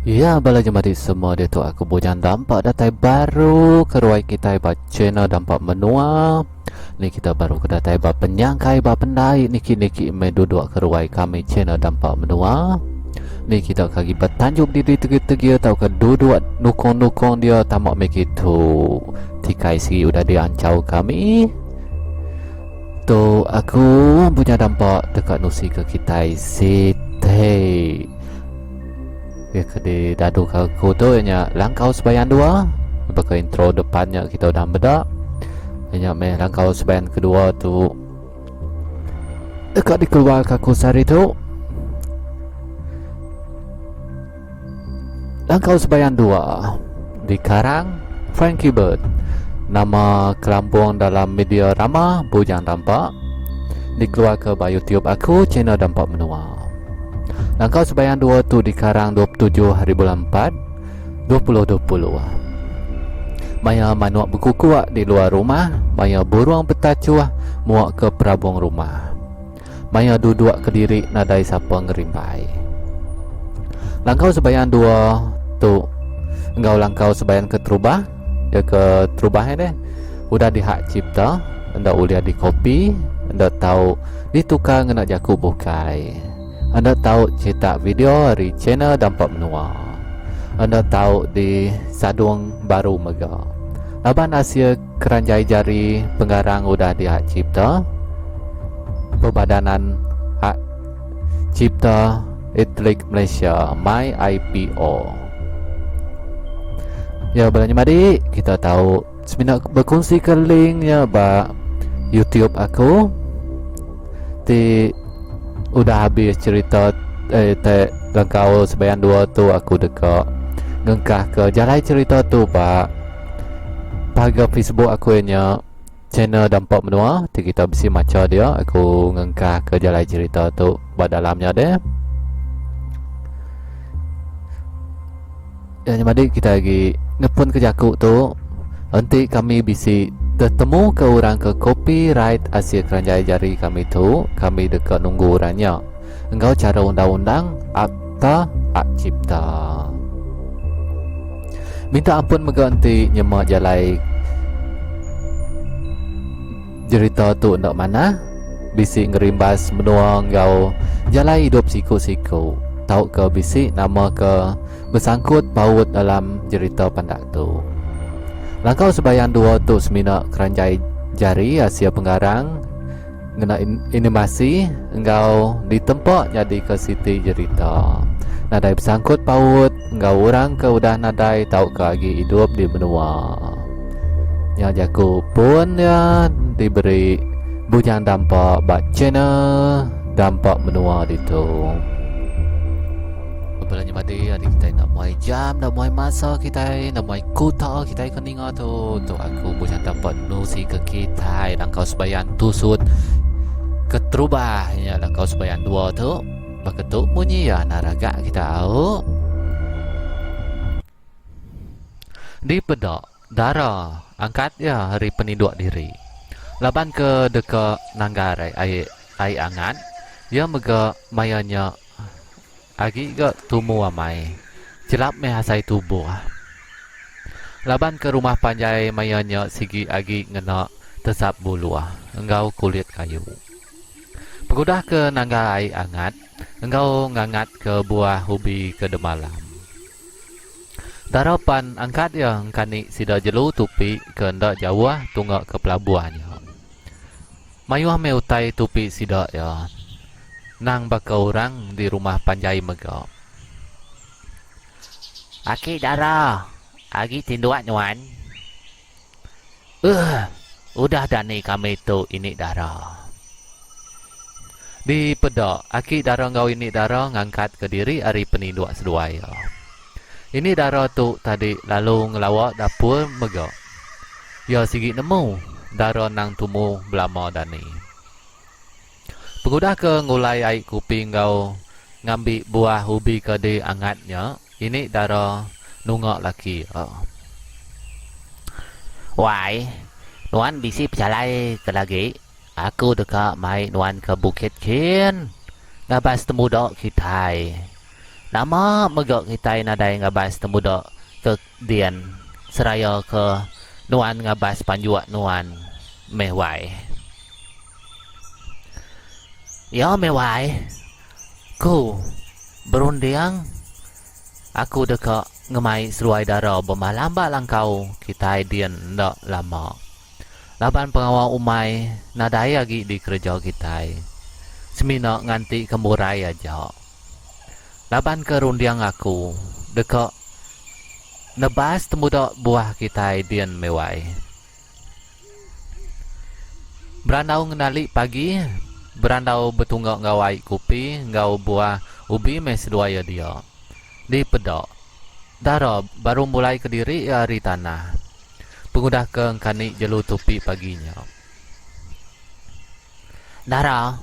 Ya, bala jemaat semua dia tu aku bujang dampak datai baru keruai kita ba channel dampak menua. Ni kita baru ke datai ba penyangkai ba pendai niki me duduk keruai kami channel dampak menua. Ni kita kaki bertanjung diri tegi-tegi tau ke duduk nukong-nukong dia tamak me gitu. Tikai si udah diancau kami. Tu aku punya dampak dekat nusi ke kita site. Ya ke dadu aku tu nya langkau sebayan dua. Baka intro depannya kita udah bedak. Nya me langkau sebayan kedua tu dekat dikeluar kaku sari tu. Langkau sebayan dua di Karang Frankie Bird. Nama kelambung dalam media ramah bujang dampak dikeluar ke YouTube aku channel dampak menua. Langkau sebayan dua tu di Karang 27 hari bulan 4 2020. Maya manuak berkukuak di luar rumah, maya burung bertacuah muak ke perabung rumah. Maya duduk ke diri nadai siapa ngerimbai. Langkau sebayan dua tu engkau langkau sebayan ke terubah, ya ke terubah ni udah dihak cipta, anda uliah di kopi, anda tahu ditukar ngena jaku bukai. Anda tahu cetak video dari channel dampak menua. Anda tahu di sadung baru mega. Laban Asia keranjai jari penggarang udah dihak cipta. Perbadanan hak cipta Atlet Malaysia My IPO. Ya balanya madi kita tahu sebenarnya berkongsi ke linknya ba YouTube aku. Di udah habis cerita langkau sebayan dua tu aku dekat ngengkah ke jalan cerita tu pak pagar Facebook aku nya channel dampak menua ti kita besi maca dia aku ngengkah ke jalan cerita tu ba dalamnya deh yang madi kita lagi ngepun ke jakuk tu nanti kami bisi bertemu ke orang ke copyright Asia Keranjai Jari kami tu kami dekat nunggu orangnya engkau cara undang-undang akta hak cipta minta ampun mengganti nyemak jalai cerita tu ndak mana bisi ngerimbas menua engkau jalai hidup siku-siku tahu ke bisi nama ke bersangkut paut dalam cerita pandak tu. Langkau sebayan dua tu semina keranjai jari Asia Penggarang ngena animasi engkau ditempak jadi ke siti cerita nadai bersangkut paut engkau orang ke udah nadai tahu ke lagi hidup di benua yang jaku pun ya diberi bujang dampak bak channel dampak benua itu. Belanja mati adik kita nak mulai jam nak mulai masa kita nak mulai kuta kita keninga tu aku bukan dapat nusi ke kita langkau sebayan tusut keterubah ya langkau sebayan dua tu begitu bunyi ya naraga kita tahu di pedak darah angkat ya hari peniduk diri laban ke dekat nanggarai ai angan dia mega mayanya agi ke tumu amai celap me hasai tubuh laban ke rumah panjai mayanya sigi agi ngena tesap bulu engkau kulit kayu pegudah ke nangga ai angat engkau ngangat ke buah ubi ke demalam darapan angkat yang kani sida jelu tupi ke ndak jauh tunggak ke pelabuhannya mayuah me utai tupi sida ya nang baka orang di rumah panjai mega. Aki darah, agi tinduak nyuan. Udah dani kami tu ini darah. Di pedak, aki darah ngau ini darah ngangkat ke diri ari peninduk seduaya. Ini darah tu tadi lalu ngelawak dapur mega. Ya sigi nemu darah nang tumu belama dani. Pengudah ke ngulai air kuping kau ngambil buah ubi ke di angatnya. Ini darah nungak laki. Wai, nuan bisi percalai ke lagi. Aku dekat mai nuan ke Bukit Kin. Ngabas temu dok kita. Nama megok kita nadai ngabas temuda ke dian seraya ke nuan ngabas panjuak nuan mewai. Ya mewai, ku berunding aku deka ngemai seruai dara bermalam bak langkau kita dian ndak lama. Laban pengawal umai nadai lagi di kerja kita. Semina nganti kemurai aja. Laban ke rundiang aku deka nebas temuda buah kita dian mewai. Berandau ngenali pagi, berandau betunggak ngawai kopi, ngau buah ubi mes duaya dia. Di pedok. Dara baru mulai ke diri hari tanah. Pengudah ke engkani jelu tupi paginya. Dara,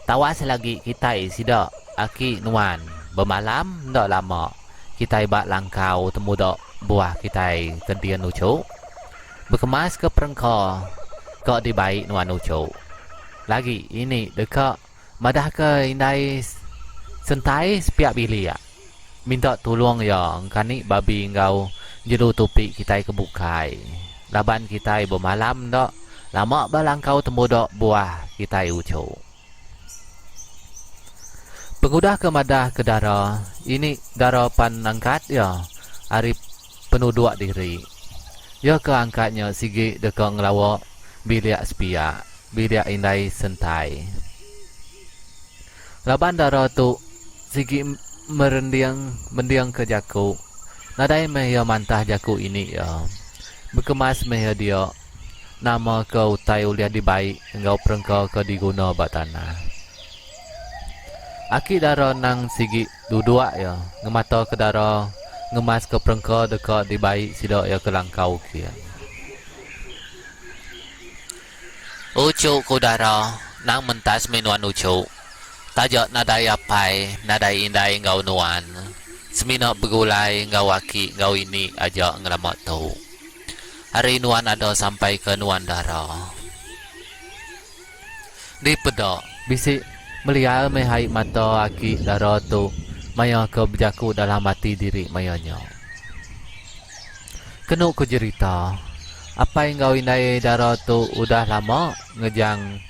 tawas lagi kita sida aki nuan. Bermalam ndak lama. Kita bak langkau temuda buah kita kedian ucu. Berkemas ke perengko. Kok dibaik nuan ucu. Lagi ini dekat madah ke indai sentai sepiak bilia. Minta tolong ya engkani babi engkau jelu tupi kita kebukai. Laban kita bermalam ndak lama balangkau temuda buah kita ucu. Pengudah ke madah ke dara. Ini dara pan angkat ya. Hari penuh dua diri. Ya ke angkatnya sigi dekat ngelawak biliak sepiak. Biliak indai sentai. Laban dara tu sigi mendiang ke jaku. Nadai meh mantah jaku ini ya. Berkemas meh dia. Nama ke utai uliah dibaik. Engkau perengkau ke diguna bak tanah. Aki dara nang sigi duduk ya. Ngemata ke dara. Ngemas ke perengkau dekat dibaik sidak ya ke langkau kia. Ucuk ku dara. Nang mentas minuan ucuk. Tajak nadai apai, nadai indai ngau nuan. Semina bergulai ngau aki, ngau ini aja ngelamat tu. Hari nuan ada sampai ke nuan dara. Di pedok, bisik melihat mehai mata aki dara tu. Maya ke berjaku dalam hati diri mayanya. Kenuk ku cerita. Apa yang ngau indai dara tu udah lama ngejang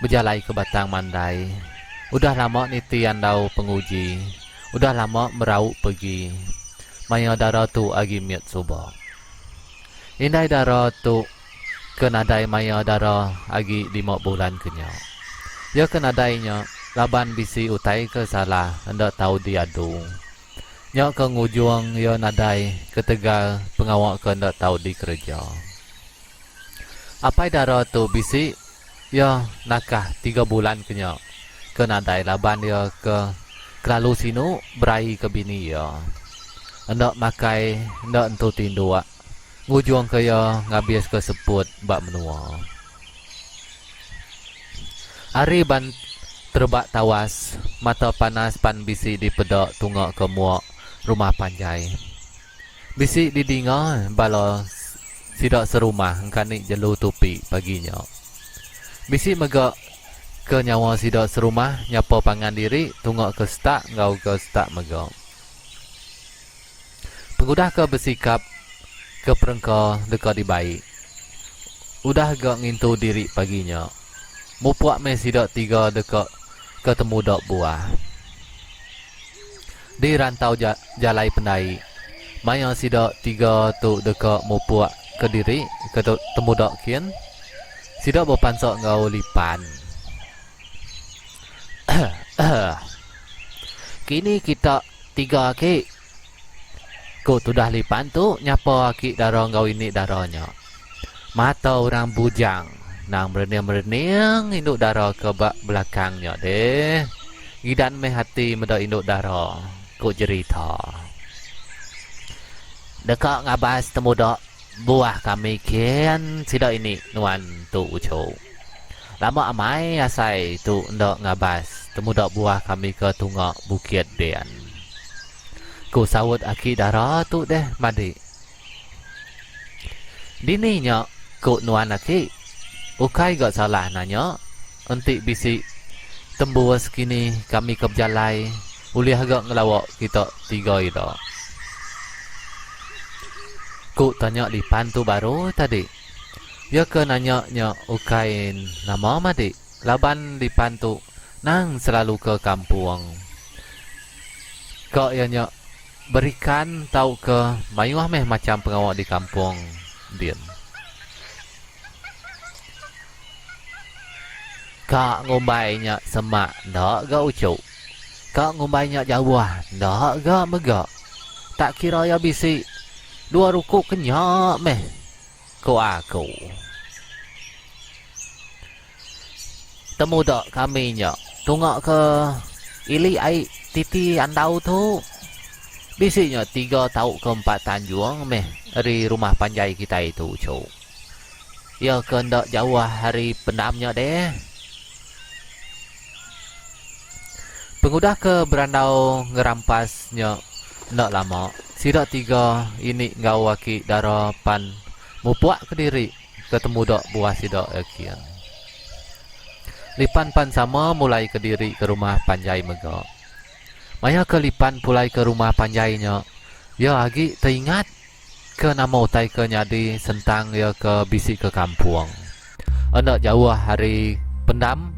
berjalai ke batang mandai. Udah lama niti andau penguji. Udah lama meraup pergi. Maya dara tu agi miat suba. Indai dara tu kenadai maya dara agi 5 bulan kenya. Ya kenadainya laban bisi utai ke salah hendak tahu diadu. Nyak ke ngujung ya nadai ketegal pengawak ke hendak tahu di kerja. Apa dara tu bisi ya nakah 3 bulan kenya. Kenadai laban dia ke kelalu sinu berai ke bini ya. Hendak makai, hendak entu tindua. Ngujung ke ya ngabis ke seput bak menua. Hari ban terbak tawas, mata panas pan bisi di pedok tunggak ke muak rumah panjai. Bisi didinga bala sidak serumah engkani jelu tupi paginya. Bisi megak ke nyawa sidak serumah nyapa pangan diri tunggak ke stak ngau ke stak megak. Pengudah ke bersikap ke perengkau dekat dibaik. Udah gak ngintu diri paginya. Mupuak me sidak 3 dekat ketemu dok buah. Di rantau jalai pendai. Maya sidak 3 tu dekat mupuak ke diri ketemu dok kian. Sidak berpansok ngau lipan. Kini kita 3 ki. Ku sudah lipan tu nyapa ki dara ngau ini daranya. Mata orang bujang nang merening-merening induk dara ke bak belakangnya deh. Gidan meh hati meda induk dara. Ku cerita. Dekat ngabas temu dok buah kami kian sida ini nuan tu ucu. Lama amai asai tu ndok ngabas temu dok buah kami ke tunggak bukit dian. Ku sawut aki dara tu deh madi. Dininya ku nuan aki. Ukai gak salah nanya. Entik bisi tembuas kini kami ke berjalai. Uli agak ngelawak kita tiga itu. Ku tanya Lipan tu baru tadi. Ya ke nanya ukain nama madi. Laban Lipan tu nang selalu ke kampung. Kau ya berikan tahu ke mayuah meh macam pengawak di kampung din. Kak ngumbainya semak ndak ga ucuk. Kak ngumbainya jawah ndak ga megak. Tak kira ya bisi dua ruku kenyak meh ko aku. Temu dak kami nya tungak ke ili ai titi andau tu. Bisinya 3 tahun ke 4 Tanjung meh dari rumah panjai kita itu cu. Ya kendak jauh hari pendamnya deh. Pengudah ke berandau ngerampasnya nak lama. Sidak 3 ini ngawaki darapan mupuak ke diri ketemu dak buah sidak akian. Lipan pan sama mulai ke diri ke rumah panjai megak. Maya ke Lipan pulai ke rumah panjainya. Ya agi teringat ke nama utai ke nyadi sentang ya ke bisi ke kampung. Anak jauh hari pendam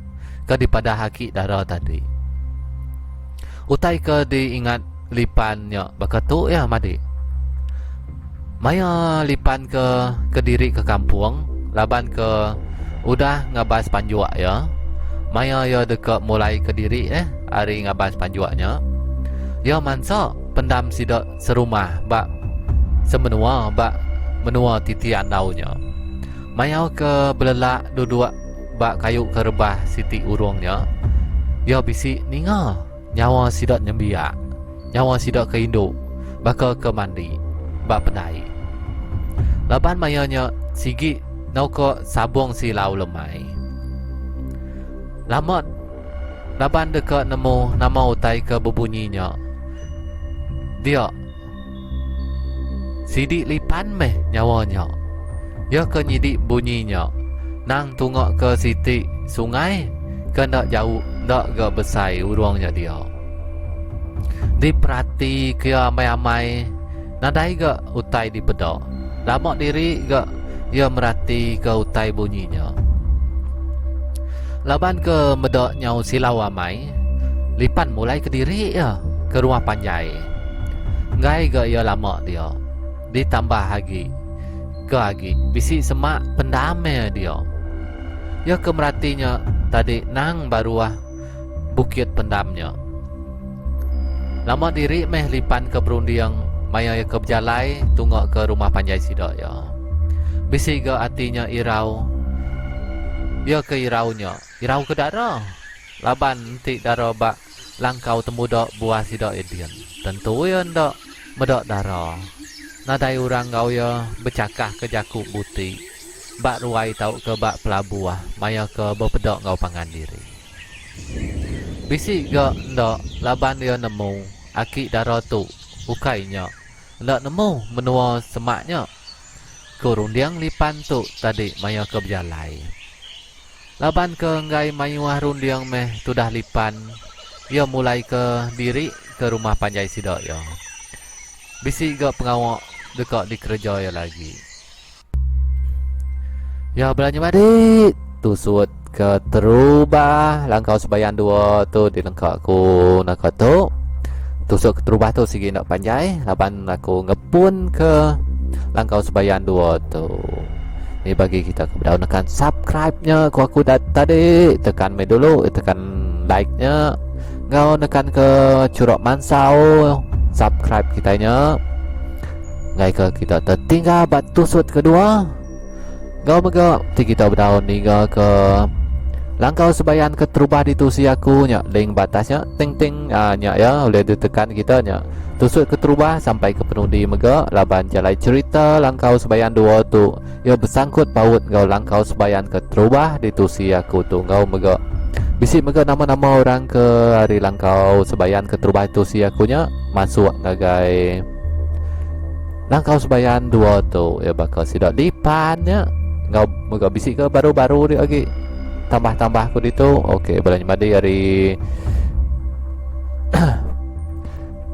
ke dipada haki darah tadi. Utai ke diingat Lipannya bakatu ya madi. Maya Lipan ke diri ke kampung. Laban ke udah ngabas panjuak ya. Maya ya dekat mulai ke diri hari ngabas panjuaknya. Ya mansa pendam sidak serumah bak semenua bak menua titi andaunya. Mayau ke belelak duduk bak kayu ke rebah siti urungnya. Ya bisi ninga nyawa sidak nyembiak. Nyawa sidak ke induk bakal ke mandi bak pendai. Laban mayanya sigi nau ke sabung silau lemai. Lamat laban dekat nemu nama utai ke berbunyinya. Dia sidik Lipan meh nyawanya. Ya ke nyidik bunyinya. Nang tungok ke siti sungai ke ndak jauh ndak ke besai urungnya dia. Diperhati ke amai-amai nadai ke utai di pedok. Lama diri ke ia merhati ke utai bunyinya. Laban ke medok nyau silau amai. Lipan mulai ke diri ya ke rumah panjai. Ngai ke ia lama dia. Ditambah lagi ke lagi bisi semak pendamai dia. Ya ke merhatinya tadi nang baruah bukit pendamnya. Lama diri meh Lipan ke berundiang maya ke berjalai tunggu ke rumah panjai sidak ya. Bisi ke hatinya irau. Ya ke iraunya. Irau ke darah. Laban ti darah bak langkau temu dok buah sidak edian. Tentu ya ndak medok darah. Nadai orang kau ya bercakah ke jakuk buti. Bak ruai tau ke bak pelabuah. Maya ke berpedok kau pangan diri. Bisi ke ndak laban dia nemu. Aki darah tu ukainya. Ndak nemu menua semaknya. Kurundiang Lipan tu tadi maya ke berjalai. Laban ke ngai mayuah rundiang meh tudah Lipan. Ia mulai ke diri ke rumah panjai sidak ya. Bisi ke pengawak dekat di kerja ya lagi. Ya belanja madi tusut ke terubah langkau sebayan 2 tu di lengkak aku nak tu. Tusuk ke terubah tu sigi nak panjai. Laban aku ngepun ke langkau sebayan 2 tu. Ni bagi kita kepada nekan subscribe-nya aku tadi tekan me dulu tekan like-nya. Ngau nekan ke curok mansau subscribe kitanya. Ngai ke kita tertinggal bat tusut kedua. Ngau mega ti kita berdaun hingga ke langkau sebayan ke terubah di tusi aku nya link batasnya ting ting nya ya boleh ditekan kita nya tusut ke terubah sampai ke penundi mega laban jalai cerita langkau sebayan 2 tu ya bersangkut paut ngau langkau sebayan ke terubah di tusi aku tu ngau mega bisi mega nama-nama orang ke hari langkau sebayan ke terubah tusi aku nya masuk ngagai langkau sebayan 2 tu ya bakal sidak Lipan nya ngau mega bisi ke baru-baru dia lagi tambah-tambah aku itu. Okey, belanja madi hari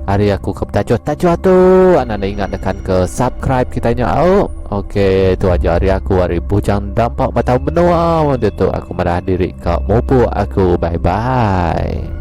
Hari aku ke tajuk tu anda ingat tekan ke subscribe kita nyau. Okey, tu aja hari aku, hari bujang dampak mata menua. Waktu tu aku marah diri kau mupu aku. Bye bye.